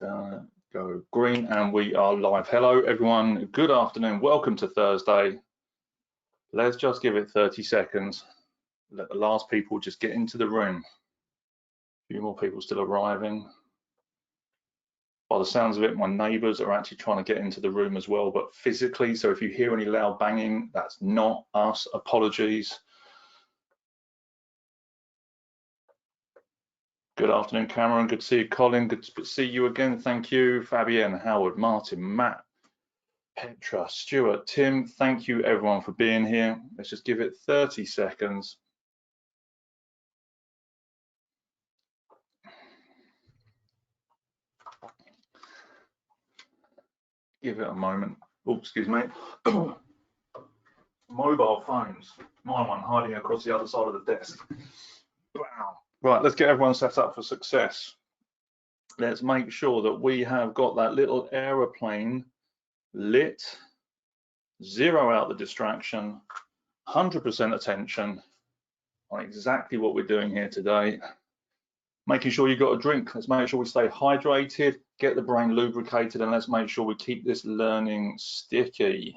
Go green, and we are live. Hello everyone, good afternoon, welcome to Thursday. Let's just give it 30 seconds, let the last people just get into the room. A few more people still arriving. By the sounds of it, my neighbours are actually trying to get into the room as well, but physically, so if you hear any loud banging, that's not us, apologies. Good afternoon, Cameron, good to see you. Colin, good to see you again, thank you. Fabienne, Howard, Martin, Matt, Petra, Stuart, Tim, thank you everyone for being here. Let's just give it 30 seconds. Give it a moment. Oh, excuse me. Mobile phones. My one hiding across the other side of the desk. Wow. Right, let's get everyone set up for success. Let's make sure that we have got that little aeroplane lit, zero out the distraction, 100% attention on exactly what we're doing here today. Making sure you've got a drink. Let's make sure we stay hydrated, get the brain lubricated, and let's make sure we keep this learning sticky.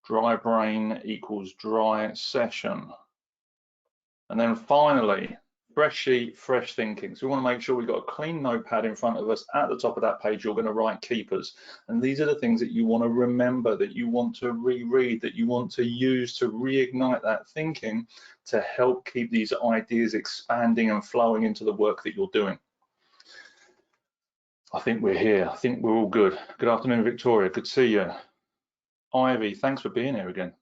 Dry brain equals dry session. And then finally, fresh sheet, fresh thinking. So we want to make sure we've got a clean notepad in front of us. At the top of that page, you're going to write keepers. And these are the things that you want to remember, that you want to reread, that you want to use to reignite that thinking to help keep these ideas expanding and flowing into the work that you're doing. I think we're here. I think we're all good. Good afternoon, Victoria. Good to see you. Ivy, thanks for being here again.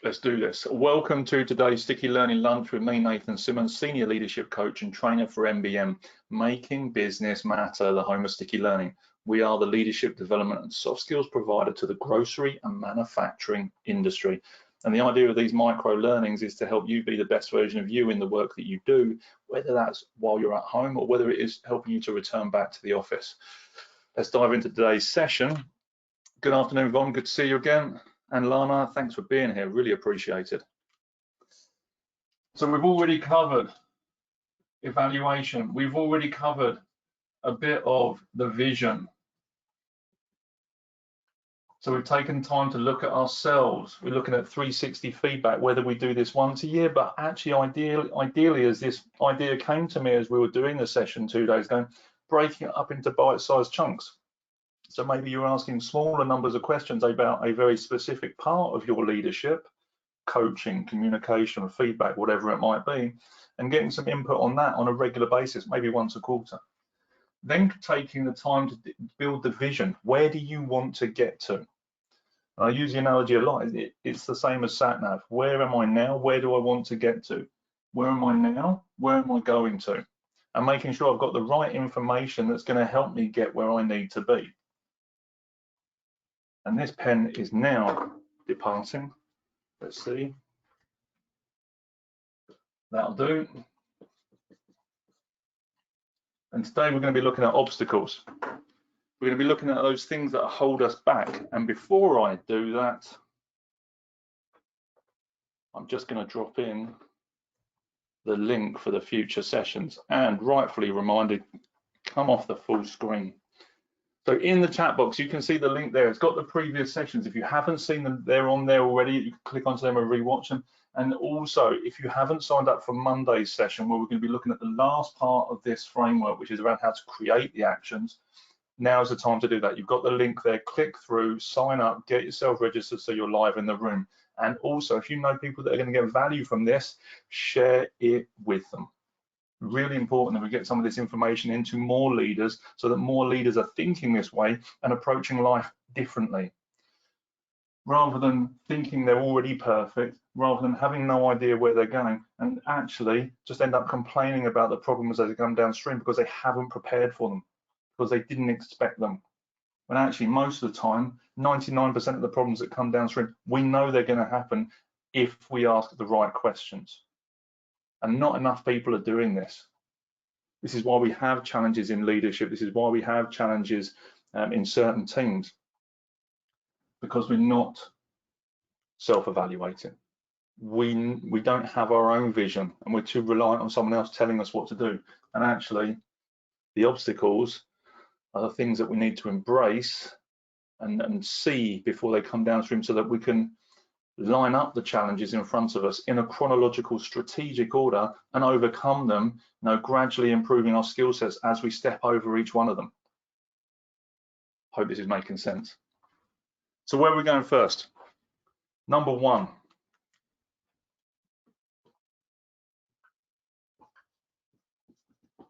Let's do this. Welcome to today's Sticky Learning Lunch with me, Nathan Simmons, Senior Leadership Coach and Trainer for MBM, Making Business Matter, the home of Sticky Learning. We are the leadership development and soft skills provider to the grocery and manufacturing industry. And the idea of these micro learnings is to help you be the best version of you in the work that you do, whether that's while you're at home or whether it is helping you to return back to the office. Let's dive into today's session. Good afternoon, Yvonne. Good to see you again. And Lana, thanks for being here, really appreciate it. So we've already covered evaluation. We've already covered a bit of the vision. So we've taken time to look at ourselves. We're looking at 360 feedback, whether we do this once a year, but actually ideally as this idea came to me as we were doing the session 2 days ago, breaking it up into bite-sized chunks. So maybe you're asking smaller numbers of questions about a very specific part of your leadership, coaching, communication, feedback, whatever it might be, and getting some input on that on a regular basis, maybe once a quarter. Then taking the time to build the vision. Where do you want to get to? I use the analogy a lot. It's the same as sat-nav. Where am I now? Where do I want to get to? Where am I now? Where am I going to? And making sure I've got the right information that's going to help me get where I need to be. And this pen is now departing. Let's see. That'll do. And today we're going to be looking at obstacles. We're going to be looking at those things that hold us back. And before I do that, I'm just going to drop in the link for the future sessions and rightfully reminded, come off the full screen. So in the chat box, you can see the link there. It's got the previous sessions. If you haven't seen them, they're on there already. You can click onto them and rewatch them. And also, if you haven't signed up for Monday's session, where we're going to be looking at the last part of this framework, which is around how to create the actions, now is the time to do that. You've got the link there. Click through, sign up, get yourself registered so you're live in the room. And also, if you know people that are going to get value from this, share it with them. Really important that we get some of this information into more leaders so that more leaders are thinking this way and approaching life differently. Rather than thinking they're already perfect, rather than having no idea where they're going and actually just end up complaining about the problems as they come downstream because they haven't prepared for them, because they didn't expect them. When actually most of the time, 99% of the problems that come downstream, we know they're going to happen if we ask the right questions. And not enough people are doing this. This is why we have challenges in leadership. This is why we have challenges in certain teams, because we're not self-evaluating. we don't have our own vision, and we're too reliant on someone else telling us what to do. And actually, the obstacles are the things that we need to embrace and see before they come downstream, so that we can line up the challenges in front of us in a chronological, strategic order and overcome them, gradually improving our skill sets as we step over each one of them. Hope this is making sense. So where are we going first? Number one.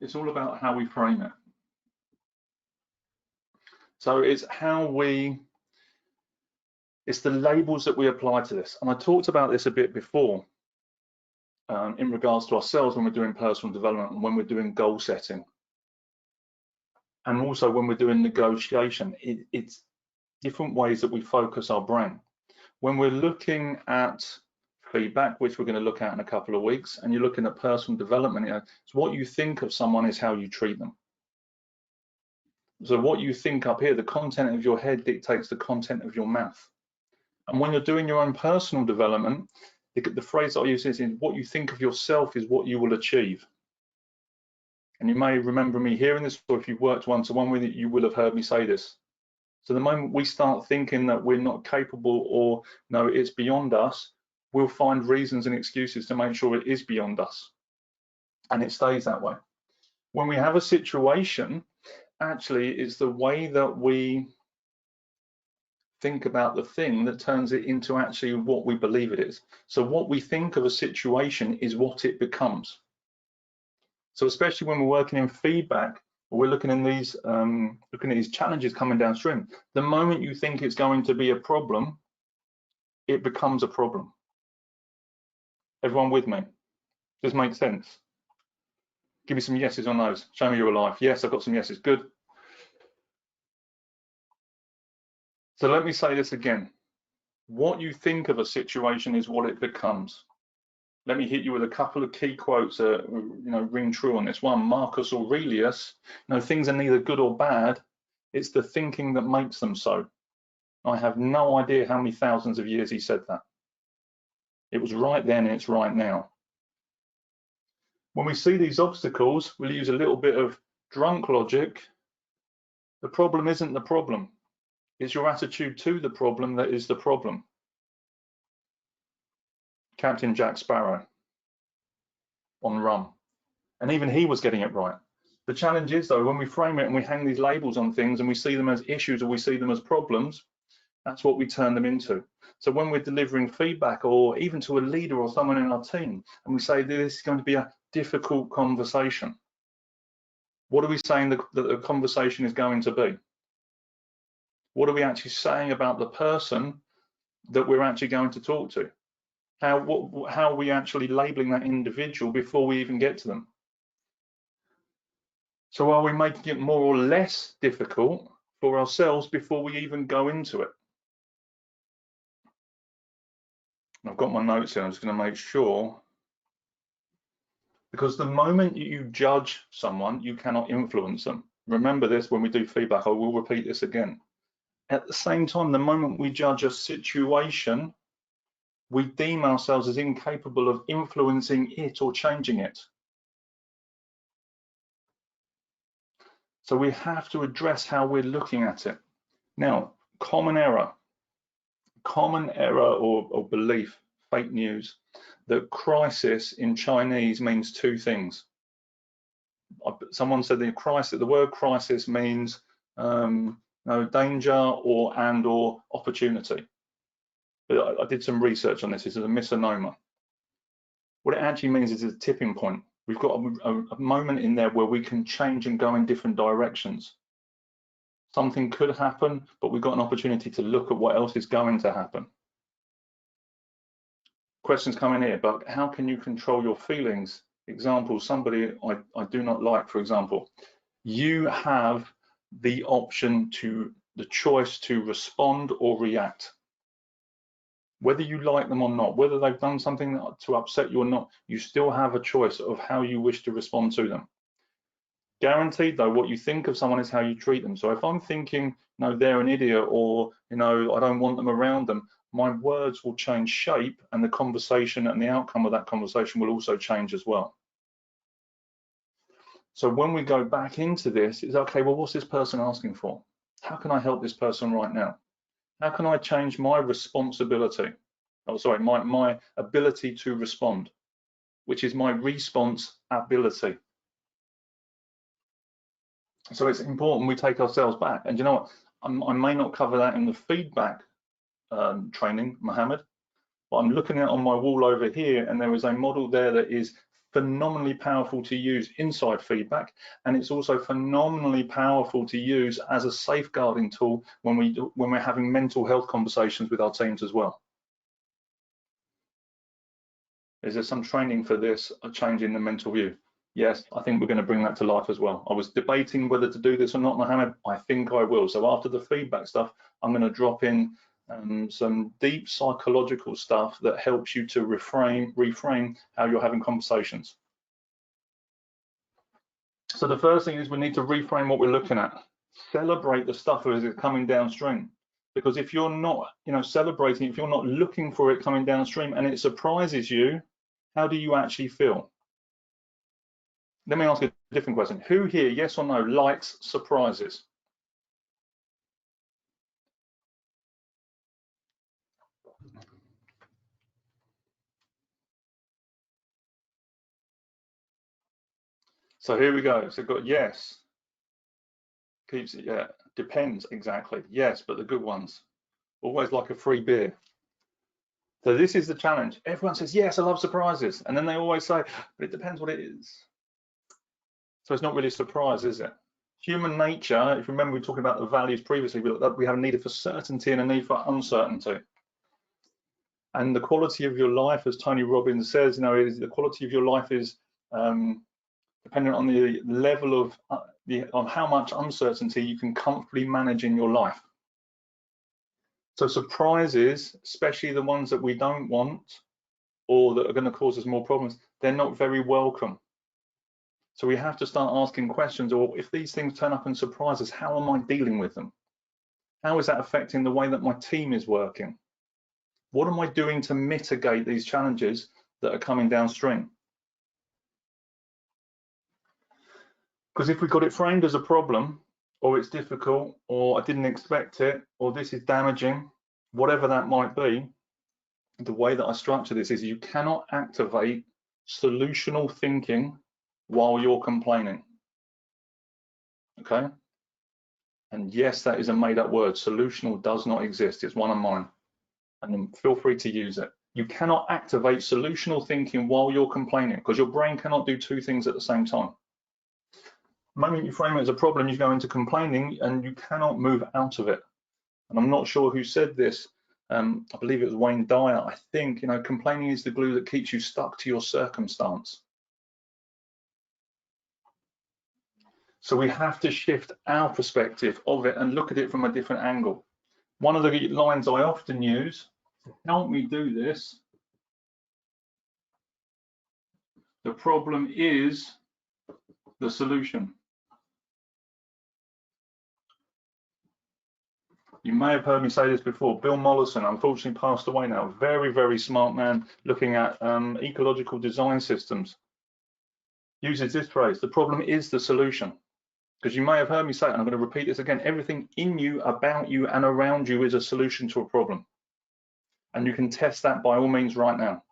It's all about how we frame it. So it's it's the labels that we apply to this. And I talked about this a bit before in regards to ourselves when we're doing personal development and when we're doing goal setting. And also when we're doing negotiation, it's different ways that we focus our brain. When we're looking at feedback, which we're going to look at in a couple of weeks, and you're looking at personal development, it's what you think of someone is how you treat them. So what you think up here, the content of your head dictates the content of your mouth. And when you're doing your own personal development, the phrase that I use is, what you think of yourself is what you will achieve. And you may remember me hearing this, or if you've worked one-to-one with it, you will have heard me say this. So the moment we start thinking that we're not capable, or no, it's beyond us, we'll find reasons and excuses to make sure it is beyond us. And it stays that way. When we have a situation, actually, it's the way that we think about the thing that turns it into actually what we believe it is. So what we think of a situation is what it becomes. So especially when we're working in feedback, or we're looking at these challenges coming downstream, the moment you think it's going to be a problem, it becomes a problem. Everyone with me? Does this make sense? Give me some yeses or no's. Show me you're alive. Yes, I've got some yeses. Good. So let me say this again. What you think of a situation is what it becomes. Let me hit you with a couple of key quotes that ring true on this. One, Marcus Aurelius, things are neither good or bad, it's the thinking that makes them so. I have no idea how many thousands of years he said that. It was right then and it's right now. When we see these obstacles, we'll use a little bit of drunk logic. The problem isn't the problem. It's your attitude to the problem that is the problem. Captain Jack Sparrow on Rum. And even he was getting it right. The challenge is, though, when we frame it and we hang these labels on things and we see them as issues or we see them as problems, that's what we turn them into. So when we're delivering feedback, or even to a leader or someone in our team, and we say this is going to be a difficult conversation, what are we saying that the conversation is going to be? What are we actually saying about the person that we're actually going to talk to? How are we actually labeling that individual before we even get to them? So are we making it more or less difficult for ourselves before we even go into it? I've got my notes here. I'm just going to make sure, because the moment you judge someone, you cannot influence them. Remember this when we do feedback. I will repeat this again. At the same time, the moment we judge a situation, we deem ourselves as incapable of influencing it or changing it. So we have to address how we're looking at it. Now, common error or belief, fake news, that crisis in Chinese means two things. Someone said the word crisis means danger or opportunity. But I did some research on this. This is a misnomer. What it actually means is a tipping point. We've got a moment in there where we can change and go in different directions. Something could happen, but we've got an opportunity to look at what else is going to happen. Questions coming here, but how can you control your feelings? Example, somebody I do not like, for example. You have the option the choice to respond or react. Whether you like them or not, whether they've done something to upset you or not, you still have a choice of how you wish to respond to them. Guaranteed though, what you think of someone is how you treat them. So if I'm thinking, no, they're an idiot, or, you know, I don't want them around them, my words will change shape, and the conversation and the outcome of that conversation will also change as well. So when we go back into this, it's okay, well, what's this person asking for? How can I help this person right now? How can I change my responsibility? Oh, sorry, my ability to respond, which is my response ability. So it's important we take ourselves back. And you know what? I may not cover that in the feedback training, Mohammed, but I'm looking at on my wall over here, and there is a model there that is phenomenally powerful to use inside feedback, and it's also phenomenally powerful to use as a safeguarding tool when we're having mental health conversations with our teams as well. Is there some training for this, a change in the mental view? Yes, I think we're going to bring that to life as well. I was debating whether to do this or not, Mohammed. I think I will. So after the feedback stuff, I'm going to drop in some deep psychological stuff that helps you to reframe how you're having conversations. So the first thing is we need to reframe what we're looking at. Celebrate the stuff as it's coming downstream. Because if you're not, you know, celebrating, if you're not looking for it coming downstream and it surprises you, how do you actually feel? Let me ask a different question. Who here, yes or no, likes surprises? So here we go. So got yes. Keeps it, yeah. Depends, exactly. Yes, but the good ones. Always like a free beer. So this is the challenge. Everyone says, yes, I love surprises. And then they always say, but it depends what it is. So it's not really a surprise, is it? Human nature, if you remember, we were talking about the values previously, we have a need for certainty and a need for uncertainty. And the quality of your life, as Tony Robbins says, you know, the quality of your life is dependent on the level of on how much uncertainty you can comfortably manage in your life. So surprises, especially the ones that we don't want or that are going to cause us more problems, they're not very welcome. So we have to start asking questions, or if these things turn up and surprise us, how am I dealing with them? How is that affecting the way that my team is working? What am I doing to mitigate these challenges that are coming downstream? Because if we got it framed as a problem, or it's difficult, or I didn't expect it, or this is damaging, whatever that might be, the way that I structure this is you cannot activate solutional thinking while you're complaining. Okay? And yes, that is a made-up word. Solutional does not exist. It's one of mine. And feel free to use it. You cannot activate solutional thinking while you're complaining, because your brain cannot do two things at the same time. The moment you frame it as a problem, you go into complaining and you cannot move out of it. And I'm not sure who said this. I believe it was Wayne Dyer. I think, you know, complaining is the glue that keeps you stuck to your circumstance. So we have to shift our perspective of it and look at it from a different angle. One of the lines I often use to help me do this, the problem is the solution. You may have heard me say this before. Bill Mollison, unfortunately passed away now. Very, very smart man looking at ecological design systems. Uses this phrase, the problem is the solution. Because you may have heard me say it, and I'm going to repeat this again, everything in you, about you, and around you is a solution to a problem. And you can test that by all means right now.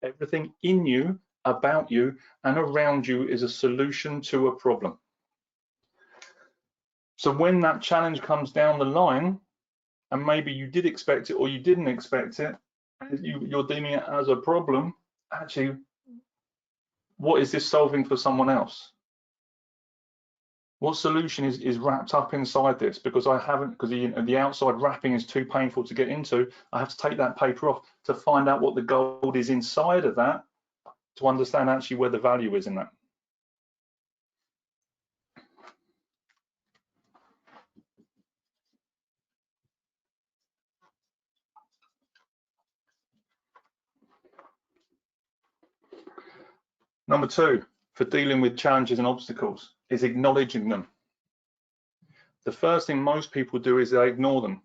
Everything in you, about you, and around you is a solution to a problem. So when that challenge comes down the line, and maybe you did expect it or you didn't expect it, you're deeming it as a problem, actually, what is this solving for someone else? What solution is wrapped up inside this? Because I haven't, because the outside wrapping is too painful to get into, I have to take that paper off to find out what the gold is inside of that, to understand actually where the value is in that. Number two, for dealing with challenges and obstacles, is acknowledging them. The first thing most people do is they ignore them.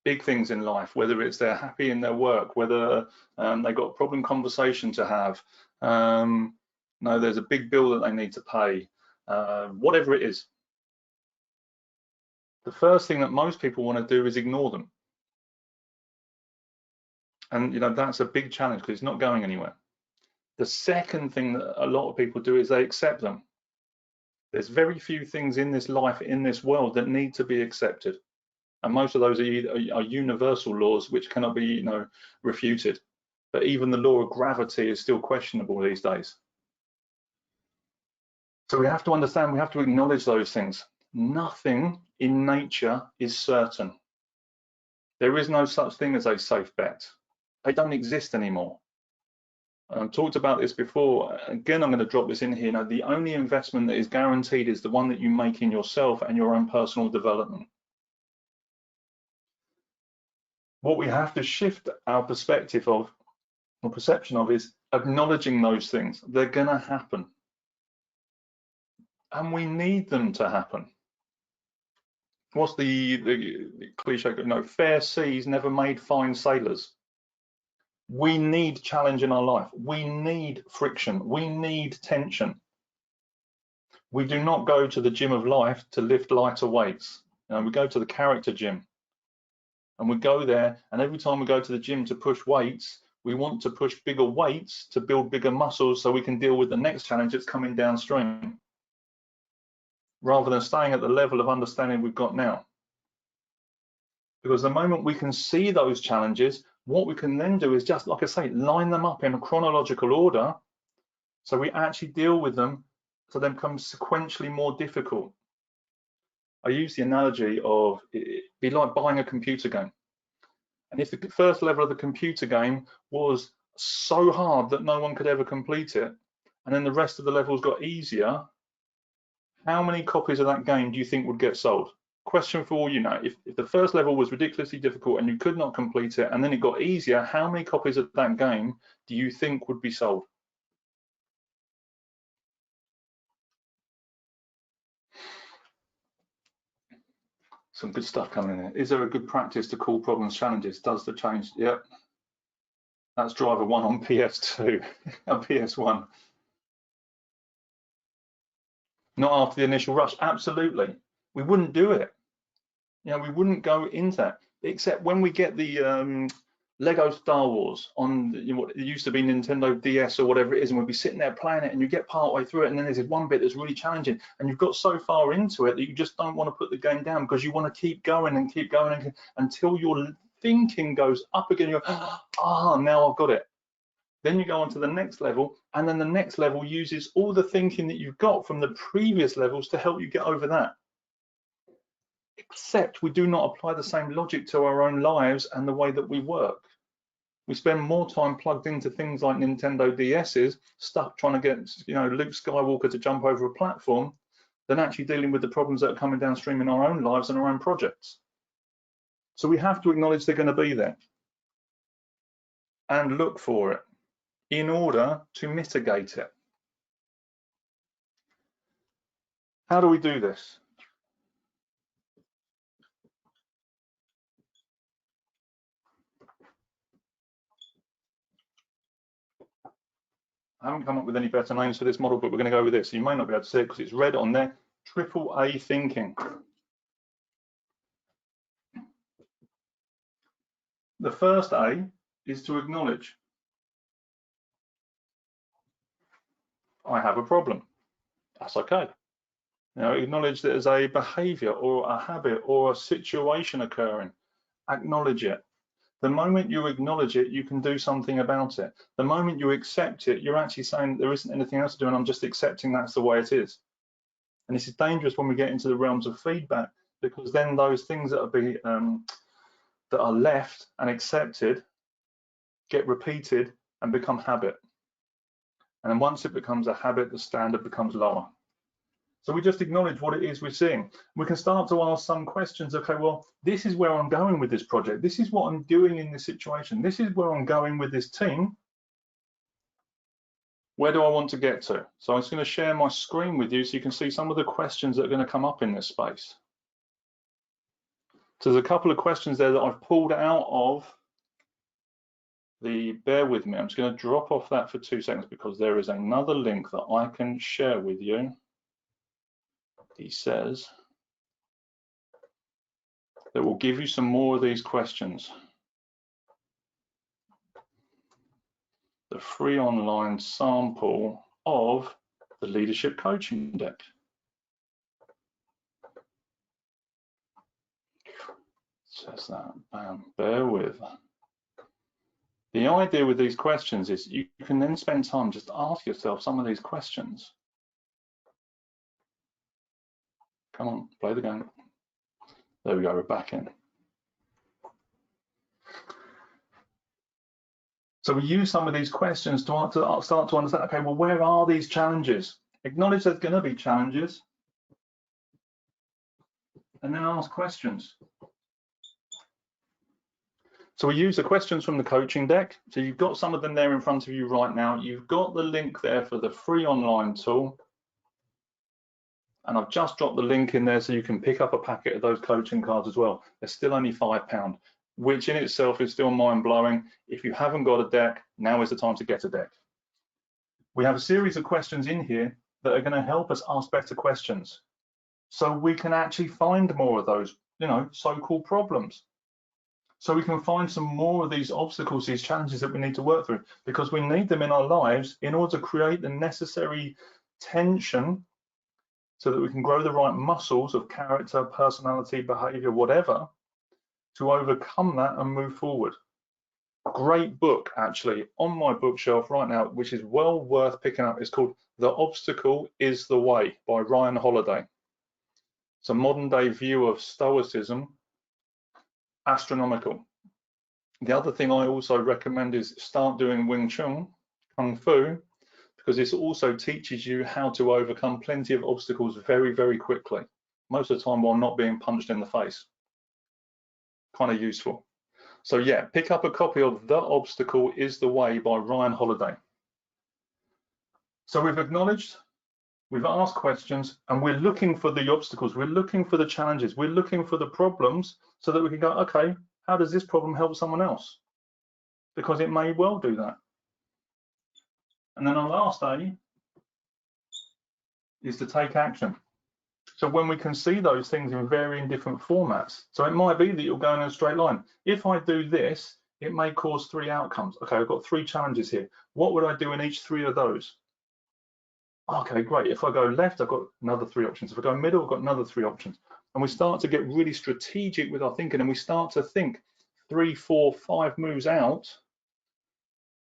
Big things in life, whether it's they're happy in their work, whether they've got a problem conversation to have, no, there's a big bill that they need to pay, whatever it is. The first thing that most people want to do is ignore them. And that's a big challenge because it's not going anywhere. The second thing that a lot of people do is they accept them. There's very few things in this life, in this world, that need to be accepted. And most of those are universal laws which cannot be refuted. But even the law of gravity is still questionable these days. So we have to understand, we have to acknowledge those things. Nothing in nature is certain. There is no such thing as a safe bet. They don't exist anymore. I've talked about this before. Again, I'm going to drop this in here. The only investment that is guaranteed is the one that you make in yourself and your own personal development. What we have to shift our perspective of, or perception of, is acknowledging those things. They're going to happen. And we need them to happen. What's the cliche? Fair seas never made fine sailors. We need challenge in our life. We need friction. We need tension. We do not go to the gym of life to lift lighter weights. We go to the character gym. And we go there, and every time we go to the gym to push weights, we want to push bigger weights to build bigger muscles so we can deal with the next challenge that's coming downstream, rather than staying at the level of understanding we've got now. Because the moment we can see those challenges, what we can then do is, just like I say, line them up in a chronological order so we actually deal with them so they become sequentially more difficult. I use the analogy of it'd be like buying a computer game. And if the first level of the computer game was so hard that no one could ever complete it, and then the rest of the levels got easier, how many copies of that game do you think would get sold? Question for all you know, if the first level was ridiculously difficult and you could not complete it, and then it got easier, how many copies of that game do you think would be sold? Some good stuff coming in. Is there a good practice to call problems challenges? Does the change? Yep. That's driver 1 on PS2, on PS1. Not after the initial rush. Absolutely. We wouldn't do it. We wouldn't go into that, except when we get the Lego Star Wars on what it used to be Nintendo DS or whatever it is, and we'd be sitting there playing it, and you get part way through it, and then there's this one bit that's really challenging, and you've got so far into it that you just don't want to put the game down because you want to keep going and keep going until your thinking goes up again. You're now I've got it. Then you go on to the next level, and then the next level uses all the thinking that you've got from the previous levels to help you get over that. Except we do not apply the same logic to our own lives and the way that we work. We spend more time plugged into things like Nintendo DS's, stuck trying to get Luke Skywalker to jump over a platform, than actually dealing with the problems that are coming downstream in our own lives and our own projects. So we have to acknowledge they're going to be there and look for it in order to mitigate it. How do we do this? I haven't come up with any better names for this model, but we're going to go with this. You may not be able to see it because it's red on there. AAA thinking. The first A is to acknowledge. I have a problem. That's okay. Acknowledge that there's a behavior or a habit or a situation occurring. Acknowledge it. The moment you acknowledge it, you can do something about it. The moment you accept it, you're actually saying there isn't anything else to do, and I'm just accepting that's the way it is. And this is dangerous when we get into the realms of feedback, because then those things that are left and accepted get repeated and become habit. And then once it becomes a habit, the standard becomes lower. So we just acknowledge what it is we're seeing. We can start to ask some questions. Okay, well, this is where I'm going with this project. This is what I'm doing in this situation. This is where I'm going with this team. where do I want to get to? So I'm just going to share my screen with you so you can see some of the questions that are going to come up in this space. So there's a couple of questions there that I've pulled out of the, bear with me, I'm just going to drop off that for 2 seconds because there is another link that I can share with you. He says that will give you some more of these questions. The free online sample of the leadership coaching deck. Says that, bam, bear with. The idea with these questions is you can then spend time just ask yourself some of these questions. Come on, play the game. There we go, we're back in. So we use some of these questions to start to understand, okay, well, where are these challenges? Acknowledge there's going to be challenges, and then ask questions. So we use the questions from the coaching deck. So you've got some of them there in front of you right now. You've got the link there for the free online tool. And I've just dropped the link in there so you can pick up a packet of those coaching cards as well. They're still only £5, which in itself is still mind-blowing. If you haven't got a deck, now is the time to get a deck. We have a series of questions in here that are going to help us ask better questions, so we can actually find more of those, so-called problems. So we can find some more of these obstacles, these challenges that we need to work through, because we need them in our lives in order to create the necessary tension so that we can grow the right muscles of character, personality, behavior, whatever, to overcome that and move forward. Great book, actually, on my bookshelf right now, which is well worth picking up. It's called The Obstacle is the Way by Ryan Holiday. It's a modern day view of Stoicism, astronomical. The other thing I also recommend is start doing Wing Chun, Kung Fu, because this also teaches you how to overcome plenty of obstacles very, very quickly, most of the time while not being punched in the face. Kind of useful. So yeah, pick up a copy of The Obstacle is the Way by Ryan Holiday. So we've acknowledged, we've asked questions, and we're looking for the obstacles, we're looking for the challenges, we're looking for the problems so that we can go, okay, how does this problem help someone else? Because it may well do that. And then our last A is to take action. So when we can see those things in varying different formats, so it might be that you're going in a straight line. If I do this, it may cause 3 outcomes. Okay, I've got 3 challenges here. What would I do in each 3 of those? Okay, great. If I go left, I've got another 3 options. If I go middle, I've got another 3 options. And we start to get really strategic with our thinking, and we start to think 3, 4, 5 moves out,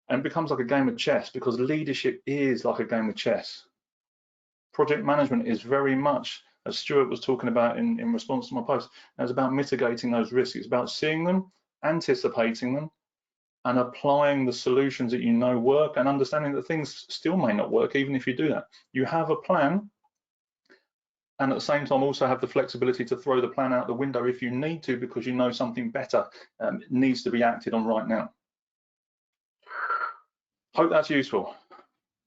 and it becomes like a game of chess, because leadership is like a game of chess. Project management is very much, as Stuart was talking about in response to my post, it's about mitigating those risks. It's about seeing them, anticipating them, and applying the solutions that you know work, and understanding that things still may not work even if you do that. You have a plan, and at the same time also have the flexibility to throw the plan out the window if you need to, because you know something better needs to be acted on right now. Hope that's useful.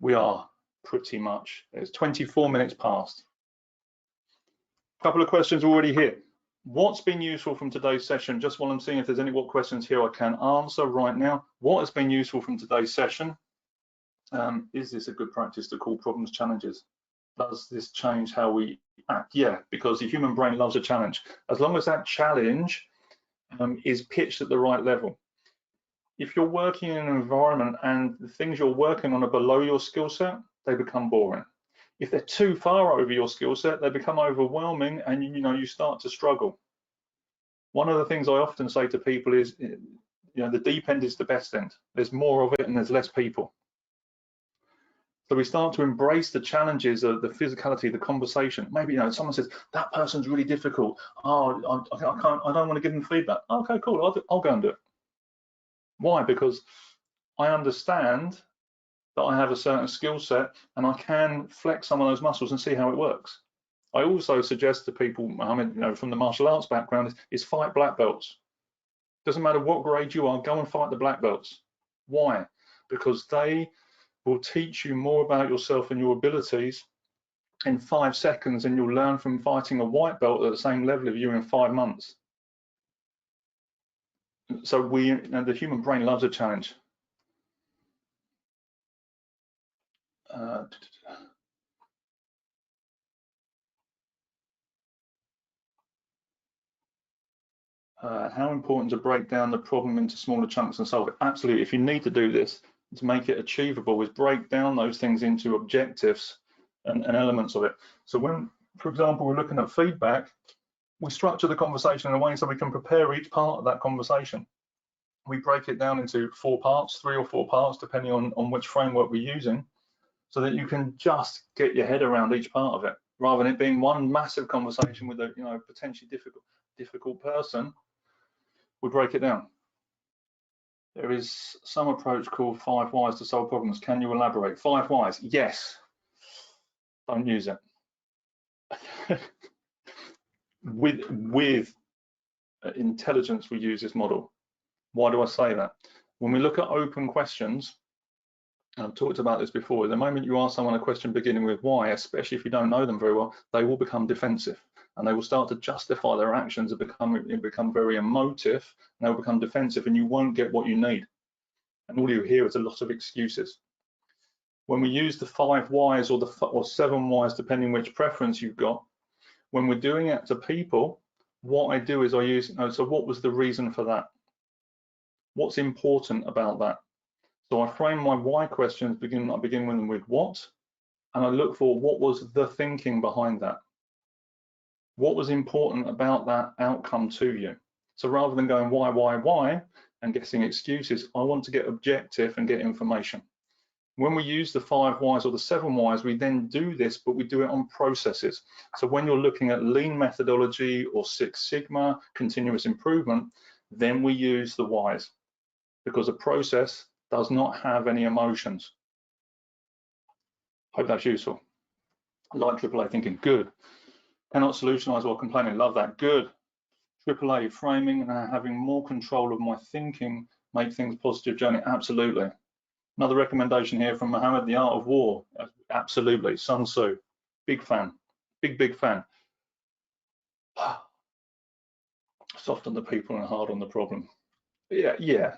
We are pretty much, it's 24 minutes past. A couple of questions already here. What's been useful from today's session? Just while I'm seeing if there's any questions here I can answer right now. What has been useful from today's session? Is this a good practice to call problems challenges? Does this change how we act? Yeah, because the human brain loves a challenge. As long as that challenge is pitched at the right level. If you're working in an environment and the things you're working on are below your skill set, they become boring. If they're too far over your skill set, they become overwhelming, and you start to struggle. One of the things I often say to people is, the deep end is the best end. There's more of it and there's less people. So we start to embrace the challenges of the physicality, the conversation. Maybe someone says that person's really difficult. Oh, I don't want to give them feedback. Okay, cool. I'll go and do it. Why? Because I understand that I have a certain skill set and I can flex some of those muscles and see how it works. I also suggest to people, from the martial arts background, is fight black belts. Doesn't matter what grade you are, go and fight the black belts. Why? Because they will teach you more about yourself and your abilities in 5 seconds than you'll learn from fighting a white belt at the same level of you in 5 months. So the human brain loves a challenge. How important to break down the problem into smaller chunks and solve it? Absolutely. If you need to do this to make it achievable, is break down those things into objectives and elements of it. So when, for example, we're looking at feedback, we structure the conversation in a way so we can prepare each part of that conversation. We break it down into 4 parts, 3 or 4 parts, depending on which framework we're using, so that you can just get your head around each part of it, rather than it being one massive conversation with a potentially difficult person. We break it down. There is some approach called 5 whys to solve problems. Can you elaborate? 5 whys? Yes. Don't use it. with intelligence, we use this model. Why do I say that? When we look at open questions, and I've talked about this before, the moment you ask someone a question beginning with why, especially if you don't know them very well, they will become defensive and they will start to justify their actions and become very emotive, and they'll become defensive, and you won't get what you need. And all you hear is a lot of excuses. When we use the 5 whys or 7 whys, depending which preference you've got, when we're doing it to people, what I do is I use, so what was the reason for that? What's important about that? So I frame my why questions, I begin with them with what, and I look for what was the thinking behind that. What was important about that outcome to you? So rather than going why, and guessing excuses, I want to get objective and get information. When we use the 5 whys or the 7 whys, we then do this, but we do it on processes. So when you're looking at lean methodology or 6 Sigma, continuous improvement, then we use the whys, because a process does not have any emotions. Hope that's useful. Like AAA thinking, good. Cannot solutionize while complaining, love that, good. AAA framing and having more control of my thinking, make things positive journey, absolutely. Another recommendation here from Mohammed, The Art of War, absolutely. Sun Tzu, big fan, big fan. Soft on the people and hard on the problem. Yeah.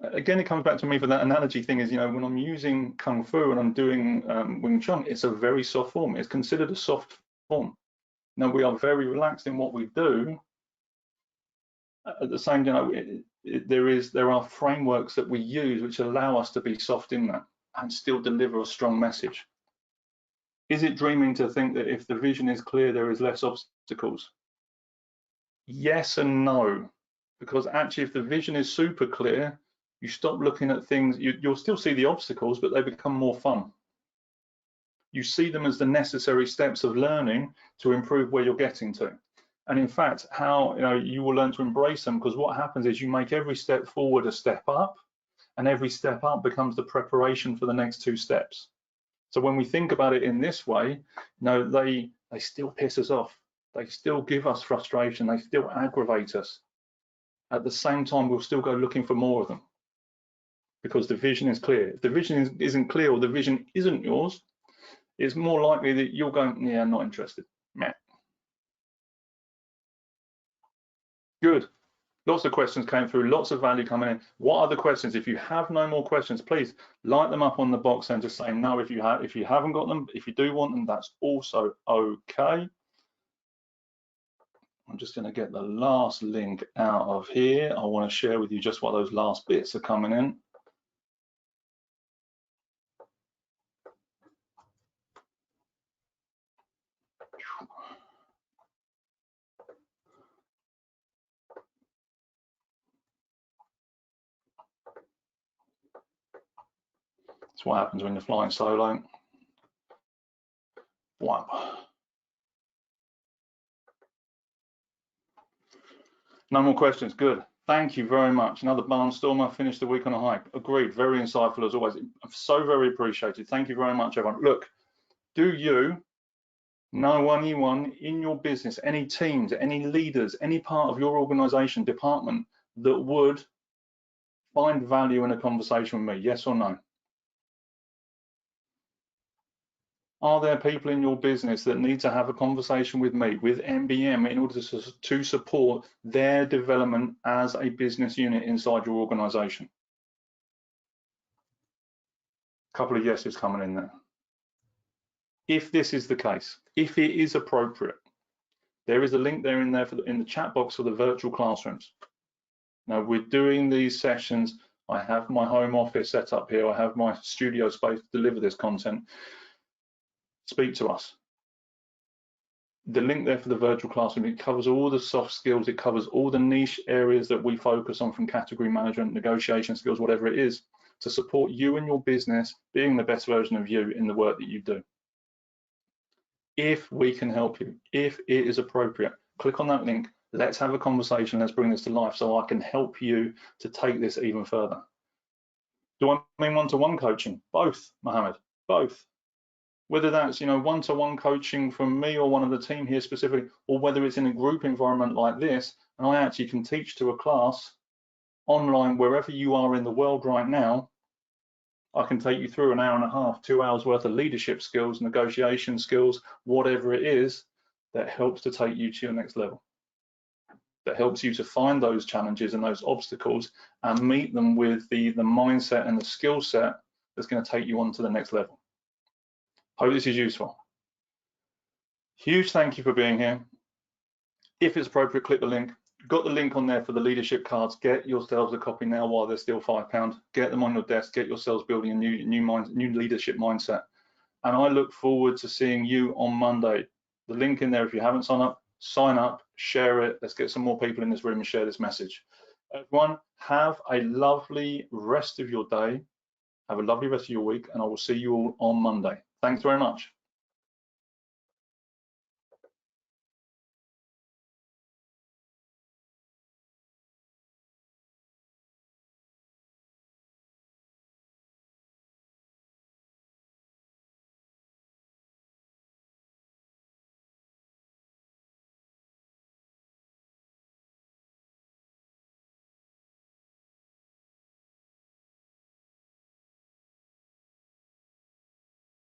Again, it comes back to me for that analogy thing is, when I'm using Kung Fu and I'm doing Wing Chun, it's a very soft form. It's considered a soft form. Now, we are very relaxed in what we do. At the same time, there are frameworks that we use which allow us to be soft in that and still deliver a strong message. Is it dreaming to think that if the vision is clear, there is less obstacles? Yes and no, because actually, if the vision is super clear, you stop looking at things, you'll still see the obstacles, but they become more fun. You see them as the necessary steps of learning to improve where you're getting to. And in fact, how you will learn to embrace them, because what happens is you make every step forward a step up, and every step up becomes the preparation for the next 2 steps. So when we think about it in this way, they still piss us off. They still give us frustration. They still aggravate us. At the same time, we'll still go looking for more of them, because the vision is clear. If the vision isn't clear, or the vision isn't yours, it's more likely that you're going, yeah, I'm not interested. Meh. Good. Lots of questions came through, lots of value coming in. What other questions? If you have no more questions, please light them up on the box and just say no if you haven't got them. If you do want them, that's also okay. I'm just going to get the last link out of here. I want to share with you just what those last bits are coming in. That's what happens when you're flying solo. Wow. No more questions. Good. Thank you very much. Another barnstormer. Finished the week on a high. Agreed. Very insightful as always. So very appreciated. Thank you very much, everyone. Look, do you know anyone in your business, any teams, any leaders, any part of your organization, department that would find value in a conversation with me? Yes or no? Are there people in your business that need to have a conversation with me, with MBM, in order to support their development as a business unit inside your organization? A couple of yeses coming in there. If this is the case, if it is appropriate, there is a link there in the chat box for the virtual classrooms. Now, we're doing these sessions. I have my home office set up here. I have my studio space to deliver this content. Speak to us. The link there for the virtual classroom, it covers all the soft skills. It covers all the niche areas that we focus on, from category management, negotiation skills, whatever it is, to support you and your business being the best version of you in the work that you do. If we can help you, if it is appropriate, click on that link. Let's have a conversation. Let's bring this to life so I can help you to take this even further. Do I mean one-to-one coaching? Both, Mohammed, both. Whether that's, one-to-one coaching from me or one of the team here specifically, or whether it's in a group environment like this, and I actually can teach to a class online wherever you are in the world right now. I can take you through an hour and a half, 2 hours worth of leadership skills, negotiation skills, whatever it is that helps to take you to your next level, that helps you to find those challenges and those obstacles and meet them with the mindset and the skill set that's going to take you on to the next level. Hope this is useful. Huge thank you for being here. If it's appropriate, click the link. Got the link on there for the leadership cards. Get yourselves a copy now while they're still £5. Get them on your desk. Get yourselves building a new leadership mindset. And I look forward to seeing you on Monday. The link in there, if you haven't signed up, sign up, share it. Let's get some more people in this room and share this message. Everyone, have a lovely rest of your day. Have a lovely rest of your week, and I will see you all on Monday. Thanks very much.